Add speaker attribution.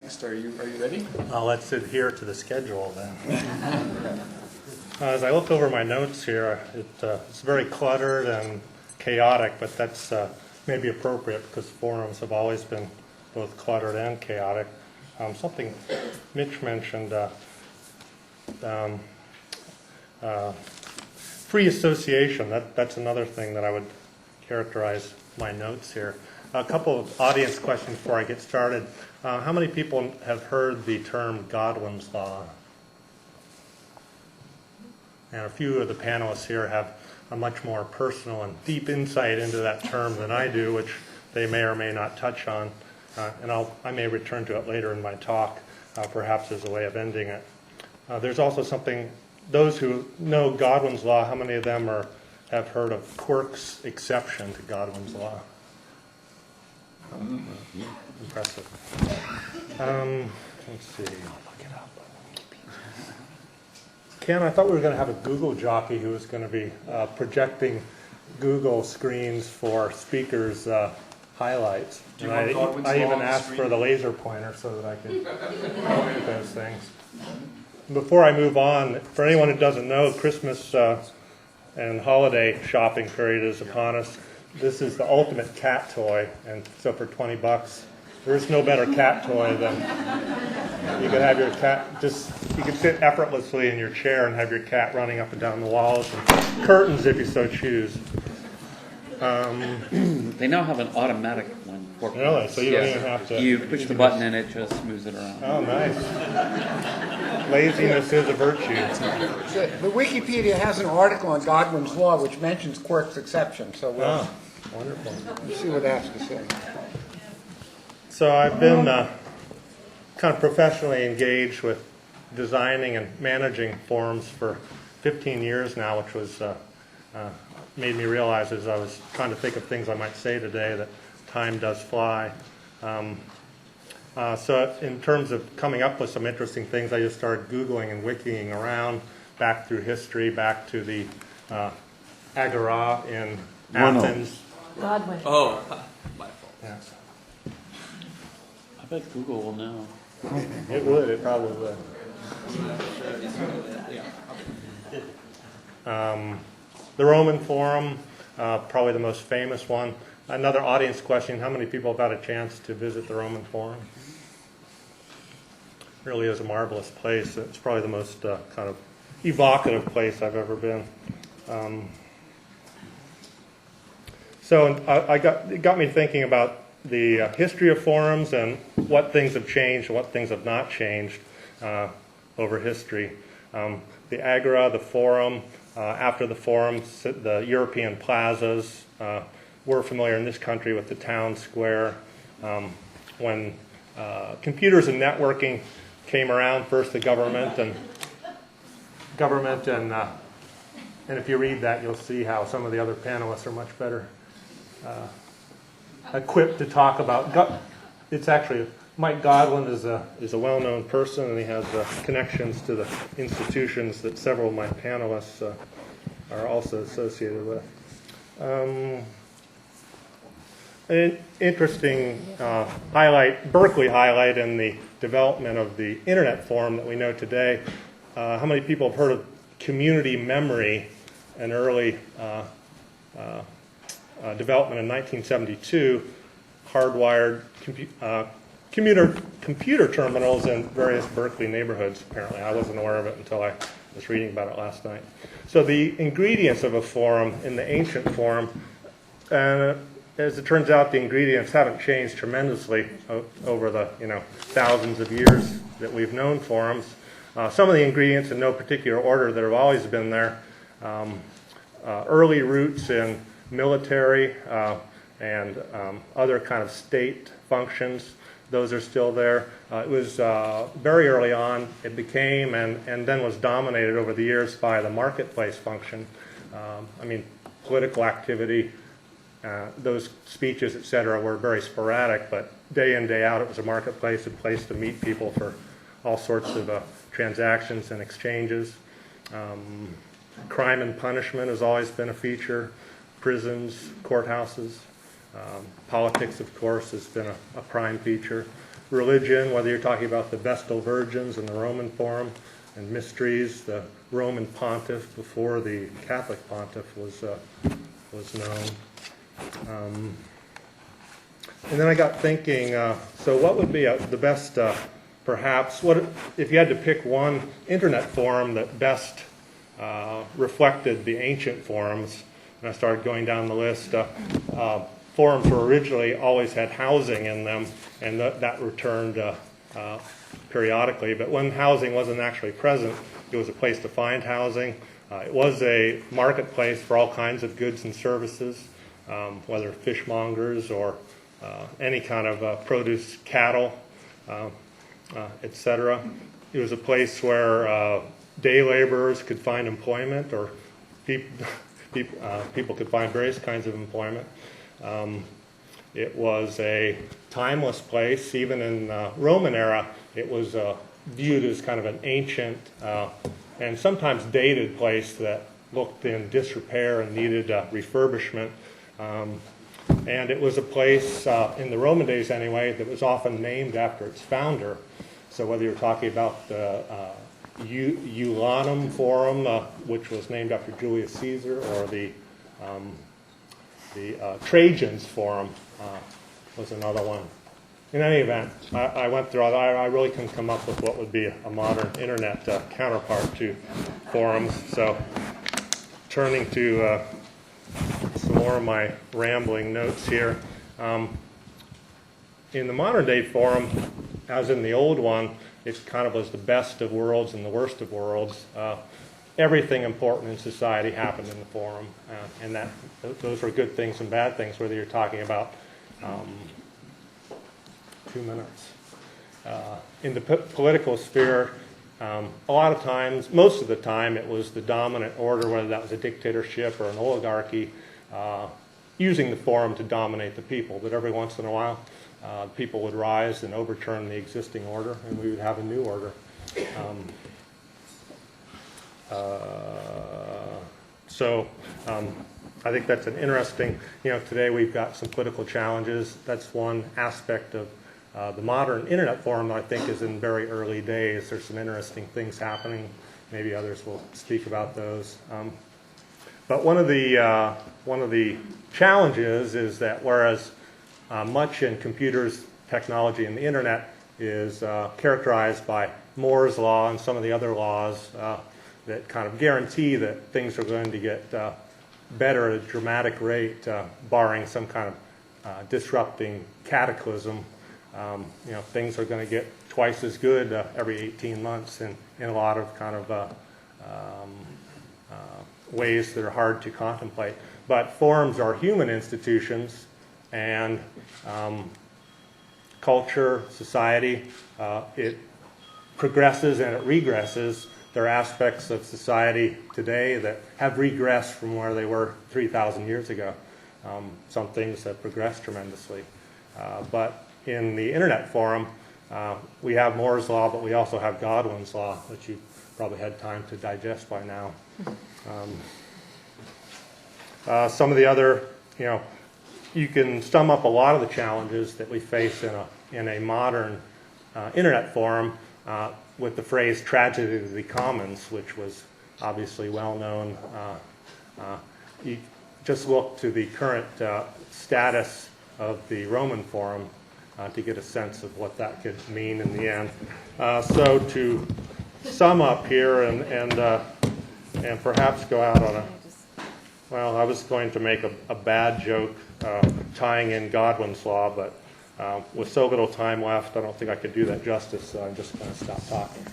Speaker 1: Are you ready?
Speaker 2: Let's adhere to the schedule then. As I look over my notes here, it's very cluttered and chaotic, but that's maybe appropriate because forums have always been both cluttered and chaotic. Something Mitch mentioned, free association, that's another thing that I would characterize my notes here. A couple of audience questions before I get started. How many people have heard the term Godwin's Law? And a few of the panelists here have a much more personal and deep insight into that term than I do, which they may or may not touch on. And I may return to it later in my talk, perhaps as a way of ending it. There's also something, those who know Godwin's Law, how many of them have heard of Quirk's exception to Godwin's Law? Impressive. Let's see. Ken, I thought we were going to have a Google jockey who was going to be projecting Google screens for speakers' highlights. And I even asked for the laser pointer so that I could look at those things. Before I move on, for anyone who doesn't know, Christmas and holiday shopping period is upon us. This is the ultimate cat toy, and so for $20, there is no better cat toy than you can have your cat you can sit effortlessly in your chair and have your cat running up and down the walls and curtains if you so choose.
Speaker 3: They now have an automatic one.
Speaker 2: Really? So you don't even have to...
Speaker 3: You push the button and it just moves it around.
Speaker 2: Oh, nice. Laziness is a virtue.
Speaker 4: The Wikipedia has an article on Godwin's Law which mentions Quirk's exception, so we'll
Speaker 2: wonderful.
Speaker 4: see what it has to say.
Speaker 2: So I've been kind of professionally engaged with designing and managing forums for 15 years now, which was made me realize as I was trying to think of things I might say today that time does fly. So in terms of coming up with some interesting things, I just started Googling and wikiing around back through history, back to the Agora in Athens.
Speaker 5: Godwin.
Speaker 1: Oh, my fault.
Speaker 2: Yes.
Speaker 3: I bet Google will know.
Speaker 2: It would, it probably would. The Roman Forum, probably the most famous one. Another audience question, how many people have had a chance to visit the Roman Forum? It really is a marvelous place. It's probably the most kind of evocative place I've ever been. So it got me thinking about the history of forums and what things have changed and what things have not changed over history. The Agora, the forum, after the forum, the European plazas. We're familiar in this country with the town square. When computers and networking came around, first the government and if you read that, you'll see how some of the other panelists are much better equipped to talk about. It's actually Mike Godwin is a well-known person, and he has connections to the institutions that several of my panelists are also associated with. An interesting Berkeley highlight in the development of the Internet forum that we know today. How many people have heard of community memory, an early development in 1972, hardwired computer terminals in various Berkeley neighborhoods, apparently. I wasn't aware of it until I was reading about it last night. So the ingredients of a forum in the ancient forum, as it turns out, the ingredients haven't changed tremendously over the thousands of years that we've known forums. Some of the ingredients in no particular order that have always been there. Early roots in military and other kind of state functions, those are still there. It was very early on, it became and then was dominated over the years by the marketplace function. Political activity, those speeches, etc., were very sporadic, but day in, day out, it was a marketplace, a place to meet people for all sorts of transactions and exchanges. Crime and punishment has always been a feature. Prisons, courthouses. Politics, of course, has been a prime feature. religion, whether you're talking about the Vestal Virgins in the Roman Forum, and mysteries, the Roman Pontiff before the Catholic Pontiff was known. And then I got thinking, so what would be the best, perhaps, what if you had to pick one internet forum that best reflected the ancient forums? And I started going down the list. Forums were originally always had housing in them, and that returned periodically. But when housing wasn't actually present, it was a place to find housing. It was a marketplace for all kinds of goods and services, whether fishmongers or any kind of produce, cattle, etc. It was a place where day laborers could find employment, or people could find various kinds of employment. It was a timeless place. Even in the Roman era, it was viewed as kind of an ancient and sometimes dated place that looked in disrepair and needed refurbishment. And it was a place, in the Roman days anyway, that was often named after its founder. So whether you're talking about the Ulanum Forum, which was named after Julius Caesar, or the Trajan's Forum was another one. In any event, I went through all that. I really couldn't come up with what would be a modern internet counterpart to forums. So turning to some more of my rambling notes here. In the modern day forum, as in the old one, it kind of was the best of worlds and the worst of worlds. Everything important in society happened in the forum, and those were good things and bad things, whether you're talking about 2 minutes. In the political sphere, a lot of times, most of the time, it was the dominant order, whether that was a dictatorship or an oligarchy, using the forum to dominate the people. But every once in a while, people would rise and overturn the existing order, and we would have a new order. I think that's an interesting, today we've got some political challenges. That's one aspect of the modern internet forum that I think is in very early days. There's some interesting things happening. Maybe others will speak about those. But one of the challenges is that whereas much in computers, technology, and the internet is characterized by Moore's law and some of the other laws that kind of guarantee that things are going to get better at a dramatic rate, barring some kind of disrupting cataclysm. Things are going to get twice as good every 18 months in a lot of kind of ways that are hard to contemplate. But forums are human institutions, and culture, society, it progresses and it regresses. There are aspects of society today that have regressed from where they were 3,000 years ago. Some things have progressed tremendously. But in the internet forum, we have Moore's law, but we also have Godwin's law, which you've probably had time to digest by now. Some of the other, you can sum up a lot of the challenges that we face in a modern internet forum with the phrase tragedy of the commons, which was obviously well known. You just look to the current status of the Roman forum to get a sense of what that could mean in the end. So to sum up here and perhaps go out on well, I was going to make a bad joke tying in Godwin's law, but with so little time left, I don't think I could do that justice, so I'm just going to stop talking.